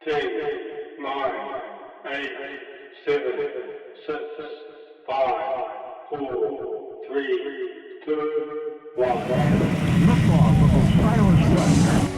10, 9, 8, 7, 6, 5, 4, 3, 2, 1. Liftoff of the Pilot Flight.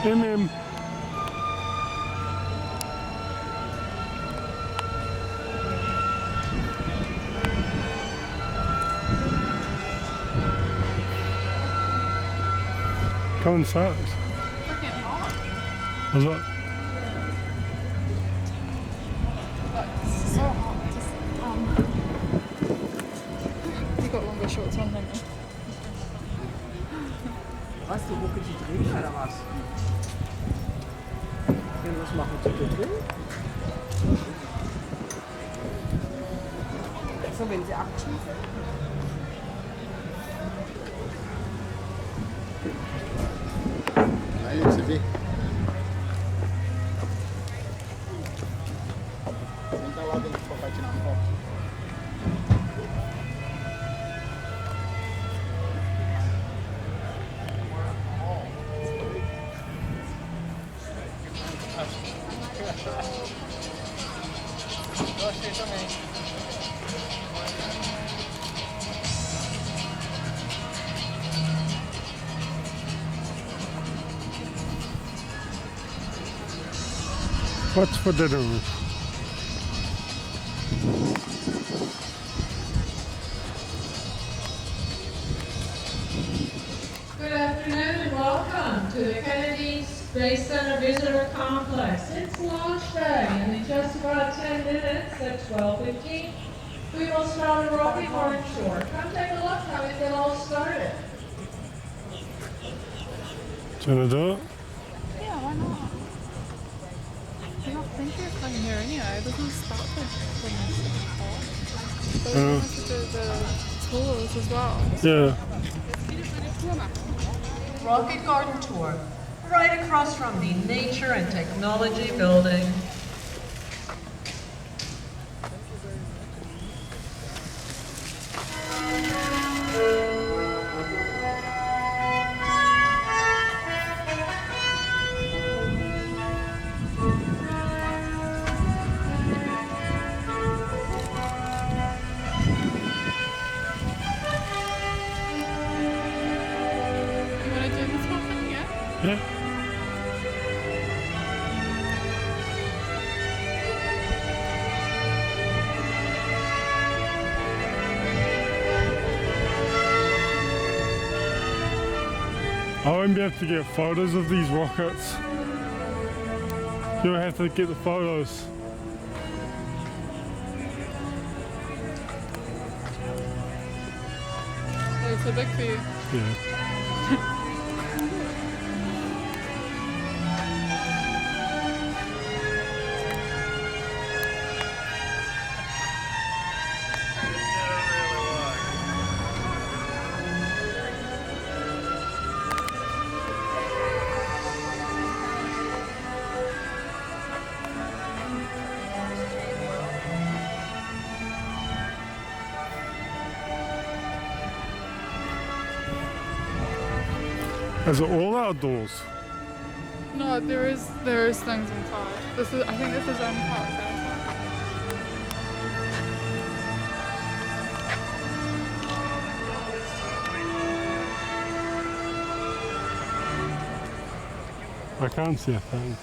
MM. Coming fast. Freaking hot. What's that? That's so hot. You got longer shorts on than me. Weißt du, wo ich die drehen oder was? Ja, was machen Sie da drin? So, wenn Sie abschießen. Allez, c'est fait. Senta lá dentro pro papai tirar uma foto. Gostei também. What's for dinner? Good afternoon and welcome to the Kennedy Space Center Visitor Complex. It's launch day and in just about 10 minutes at 12:15 we will start a rocket horn short. Come take a look how we get all started. Do you want to do it? Yeah, why not? You don't think you're coming here anyway. It doesn't stop it when it's hot. But we have to do the tours as well. Yeah. Rocket Garden Tour, right across from the Nature and Technology Building. You want to do this whole thing, yeah? Yeah. I won't be able to get photos of these rockets. You'll have to get the photos. They're so big for you. Yeah. Is it all outdoors? No, there is things inside. I think this is only part outside. I can't see a thing.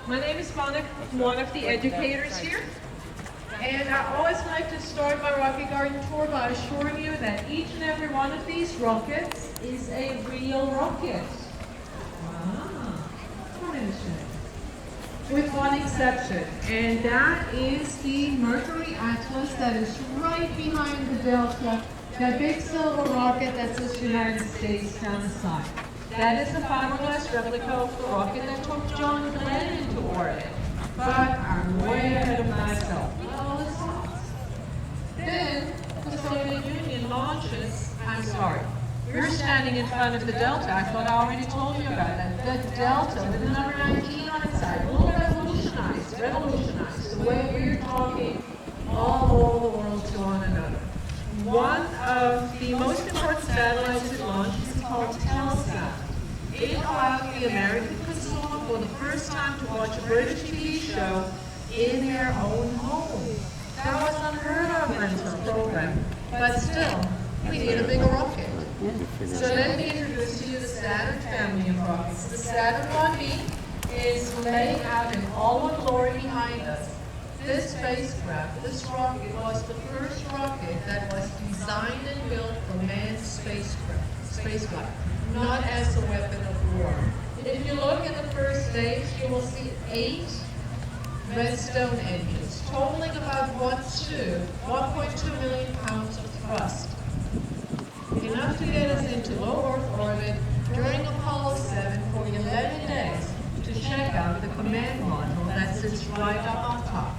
My name is Monica, I'm one of the educators here. And I always like to start my rocket garden tour by assuring you that each and every one of these rockets is a real rocket. With one exception, and that is the Mercury Atlas that is right behind the Delta, that big silver rocket that says United States down the side. That is a fiberglass replica of the rocket that took John Glenn into orbit. But I'm way ahead of myself. Well, it's not. Then the Soviet Union launches, I'm sorry, you're standing in front of the Delta. I thought I already told you about that. The Delta with the number 19 on its side will revolutionize the way we're talking all over the world to one another. One of the most important satellites it launched is called Telsat. It allowed the American consumer for the first time to watch a British TV show in their own home. That was unheard of in the program, but still, we need a bigger rocket. So let me introduce to you the Saturn family of rockets. The Saturn 1B is laid out in all the glory behind us. This spacecraft, this rocket, was the first rocket that was designed and built for manned spaceflight, not as a weapon of war. If you look at the first stage, you will see 8 Redstone engines, totaling about 1.2 million pounds of thrust. Enough to get us into low Earth orbit during Apollo 7 for 11 days to check out the command module that sits right up on top.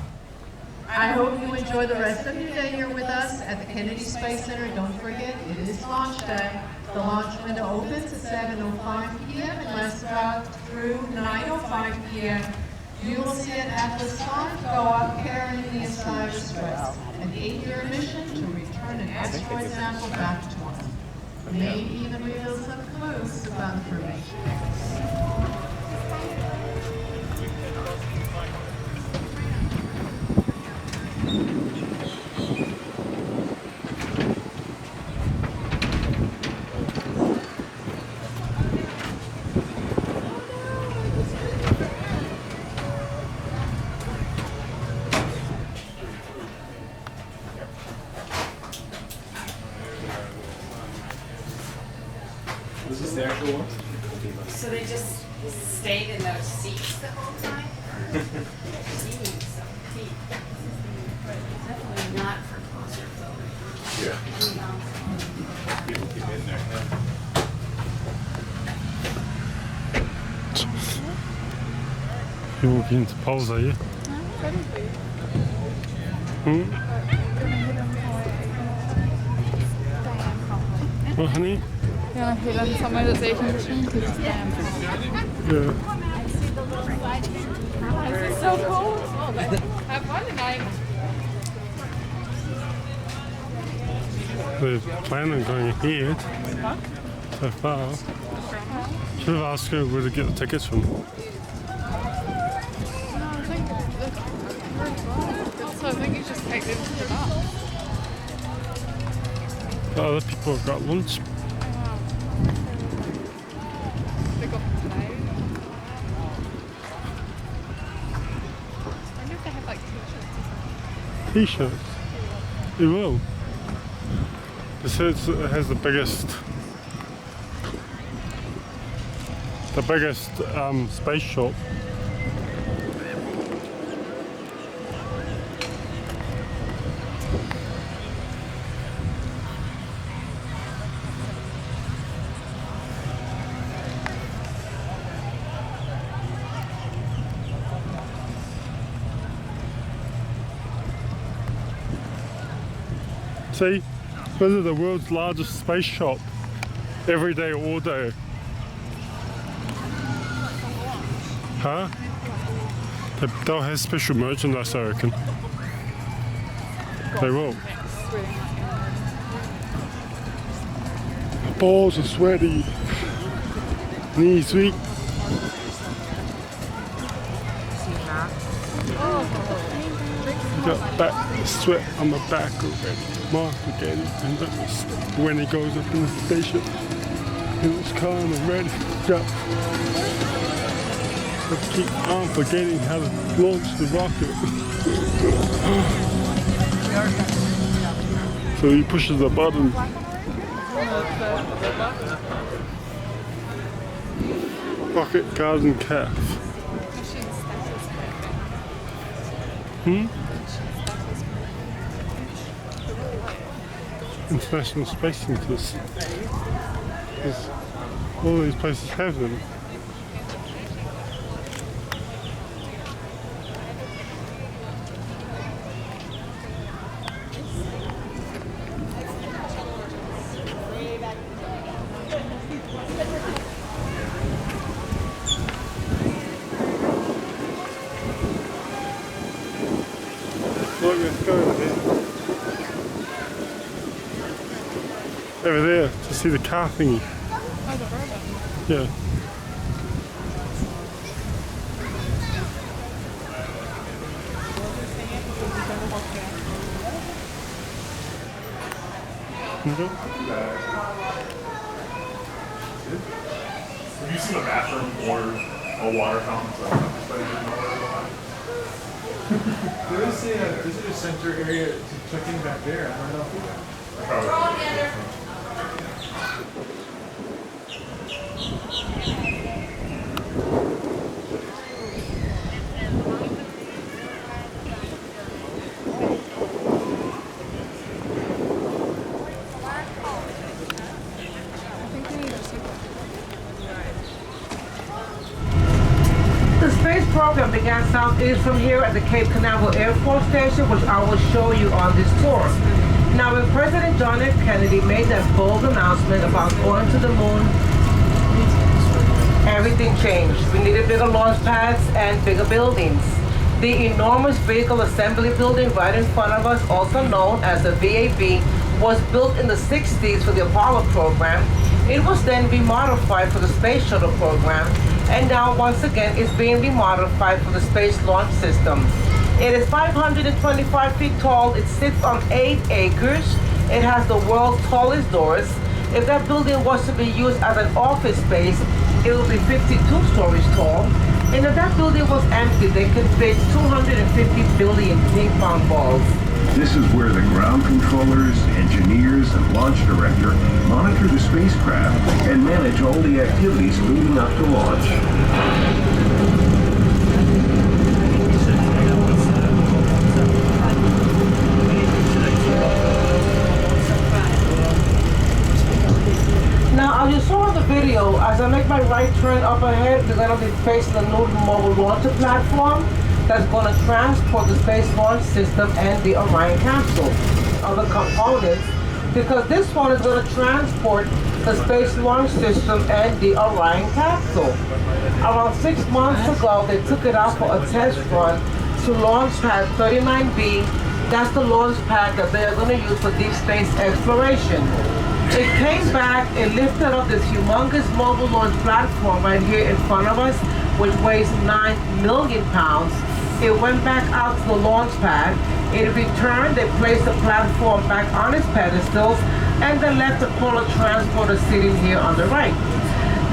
I hope you enjoy the rest of your day here with us at the Kennedy Space Center. Don't forget, it is launch day. The launch window opens at 7:05 p.m. and lasts about through 9:05 p.m. You will see an Atlas 5 go up carrying the entire space. An 8-year mission to return an asteroid sample back to us. Maybe even reveal some clues about information. Was this the actual one? So they just stayed in those seats the whole time? Jeez, definitely not for claustrophobic. Yeah. People keep in there. You're walking into poles, are you? What, honey? Ja, okay, dann somewhere that's 18 to just stand. Yeah. This is so cool. Have fun tonight. They're planning on going ahead so far. Should have asked her where to get the tickets from. No, I think so I think you just take them to the bus. The other people have got lunch. They got today. I wonder if they have like t-shirts. T-shirts. It will. It says it has the biggest space shop. See, visit the world's largest space shop every day, all day. Huh? They'll have special merchandise, I reckon. They will. Balls are sweaty. Knees weak. Got back sweat on my back already. Mark again, and that was when he goes up in the spaceship. He was calm and ready to go. I keep on forgetting how to launch the rocket. So he pushes the button. Rocket Garden Calf. International Space Centres. All these places have them. Look, let's go over there. Over there to see the car thingy. Oh, the robot. Yeah. Have you seen a bathroom or a water fountain? There is a visitor center area to check in back there. I don't know if The space program began southeast from here at the Cape Canaveral Air Force Station, which I will show you on this tour. Now, when President John F. Kennedy made that bold announcement about going to the moon, everything changed. We needed bigger launch pads and bigger buildings. The enormous vehicle assembly building right in front of us, also known as the VAB, was built in the 60s for the Apollo program. It was then remodified for the Space Shuttle program, and now once again it's being remodified for the Space Launch System. It is 525 feet tall, it sits on 8 acres, it has the world's tallest doors. If that building was to be used as an office space, it would be 52 stories tall. And if that building was empty, they could fit 250 billion ping pong balls. This is where the ground controllers, engineers, and launch director monitor the spacecraft and manage all the activities leading up to launch. Now, as you saw in the video, as I make my right turn up ahead, we're going to be facing the new mobile launcher platform that's going to transport the Space Launch System and the Orion capsule, other components, because this one is going to transport the Space Launch System and the Orion capsule. Around 6 months ago, they took it out for a test run to launch pad 39B That's the launch pad that they are going to use for deep space exploration. It came back and lifted up this humongous mobile launch platform right here in front of us, which weighs 9 million pounds. It went back out to the launch pad. It returned, they placed the platform back on its pedestals, and then left the Polar Transporter sitting here on the right.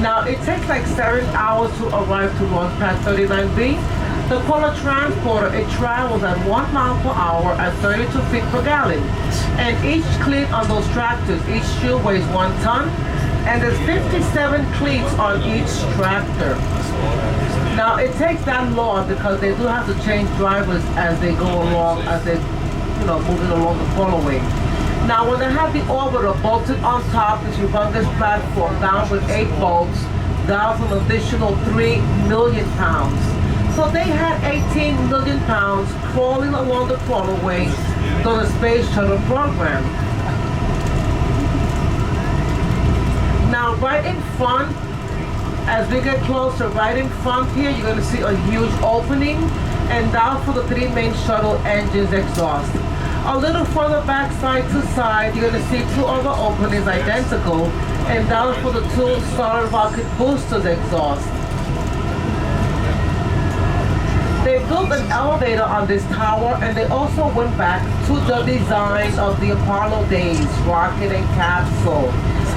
Now, it takes like 7 hours to arrive to launch pad 39B. The Polar Transporter, it travels at 1 mile per hour at 32 feet per gallon. And each cleat on those tractors, each shoe weighs 1 ton, and there's 57 cleats on each tractor. Now, it takes that long because they do have to change drivers as they go along, as they're, moving along the Polarway. Now, when they have the orbiter bolted on top, this humongous platform down with 8 bolts, down an additional 3 million pounds. So they had 18 million pounds crawling along the Polarway through the Space Shuttle program. Now, right in front, as we get closer, right in front here, you're going to see a huge opening, and down for the 3 main shuttle engines exhaust. A little further back, side to side, you're going to see 2 other openings identical, and down for the 2 solid rocket boosters exhaust. They built an elevator on this tower, and they also went back to the design of the Apollo days, rocket and capsule.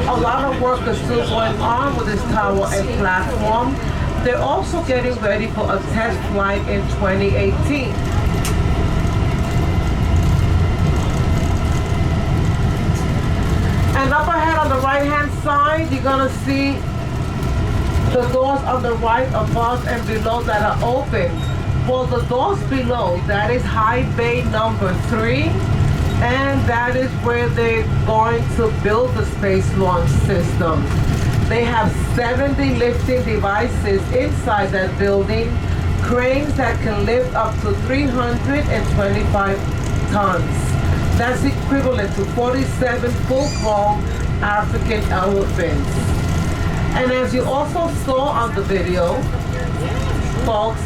A lot of work is still going on with this tower and platform. They're also getting ready for a test flight in 2018. And up ahead on the right-hand side, you're gonna see the doors on the right, above and below, that are open. Well, the doors below, that is high bay number 3, and that is where they're going to build the Space Launch System. They have 70 lifting devices inside that building, cranes that can lift up to 325 tons. That's equivalent to 47 full-grown African elephants. And as you also saw on the video, folks,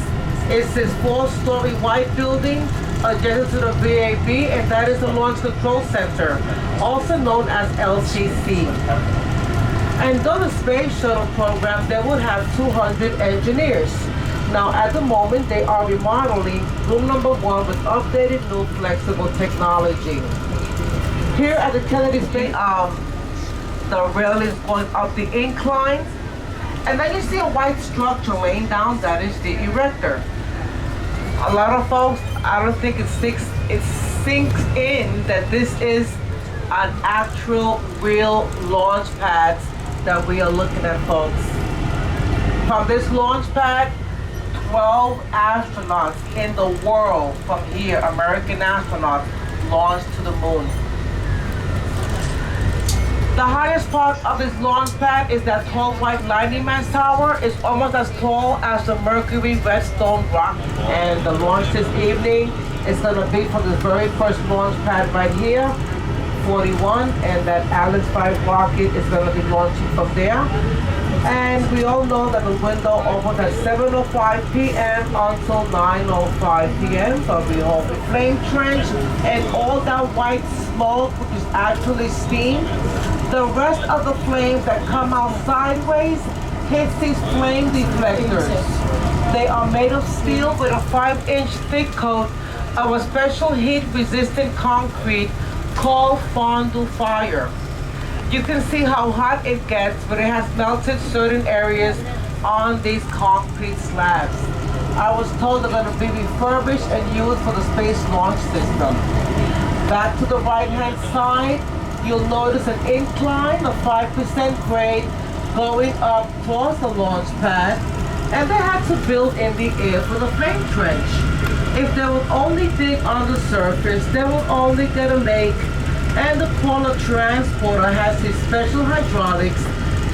it's this 4-story white building adjacent to the VAB, and that is the Launch Control Center, also known as LCC. And during the Space Shuttle program, they would have 200 engineers. Now, at the moment, they are remodeling room number 1 with updated new flexible technology. Here at the Kennedy Space, the rail is going up the incline, and then you see a white structure laying down. That is the erector. A lot of folks, I don't think it sinks in that this is an actual real launch pad that we are looking at, folks. From this launch pad, 12 astronauts in the world from here, American astronauts, launched to the moon. The highest part of this launch pad is that tall white landing mast tower. It's almost as tall as the Mercury Redstone rock. And the launch this evening is going to be from the very first launch pad right here, 41, and that Atlas V rocket is going to be launching from there. And we all know that the window opens at 7:05 p.m. until 9:05 p.m. So we hold the flame trench, and all that white smoke, which is actually steam, the rest of the flames that come out sideways hits these flame deflectors. They are made of steel with a 5-inch thick coat of a special heat-resistant concrete called fondue fire. You can see how hot it gets, but it has melted certain areas on these concrete slabs. I was told they're going to be refurbished and used for the Space Launch System. Back to the right-hand side, you'll notice an incline of 5% grade going up towards the launch pad, and they had to build in the air for the flame trench. If they would only dig on the surface, they would only get a lake, and the Polar Transporter has these special hydraulics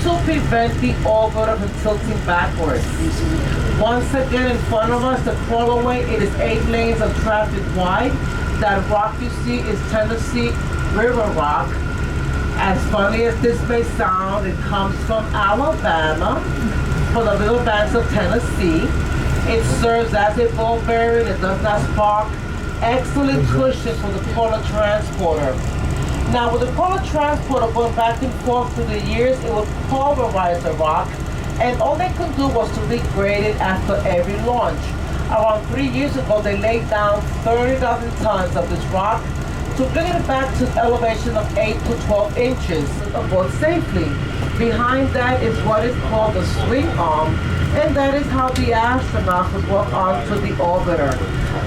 to prevent the orbiter from tilting backwards. Once again, in front of us, the Polarway, it is 8 lanes of traffic wide. That rock you see is Tennessee River Rock. As funny as this may sound, it comes from Alabama, from the Little Banks of Tennessee. It serves as a ball bearing. It does not spark excellent cushion for the polar transporter. Now with the polar transporter going back and forth through the years, it would pulverize the rock, and all they could do was to regrade it after every launch. Around 3 years ago, they laid down 30,000 tons of this rock to bring it back to an elevation of 8 to 12 inches aboard safely. Behind that is what is called the swing arm, and that is how the astronauts would walk onto the orbiter.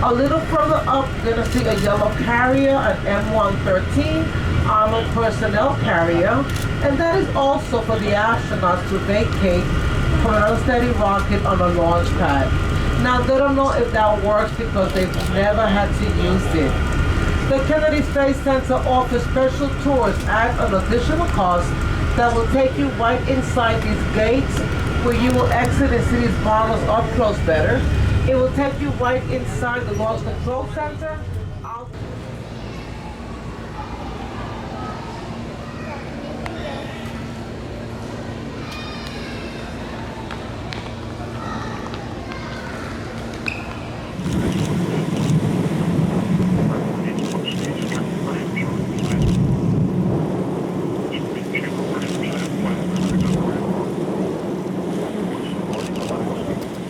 A little further up, you're going to see a yellow carrier, an M113 armored personnel carrier, and that is also for the astronauts to vacate from an unsteady rocket on a launch pad. Now, they don't know if that works because they've never had to use it. The Kennedy Space Center offers special tours at an additional cost that will take you right inside these gates where you will exit and see these models up close better. It will take you right inside the Launch Control Center.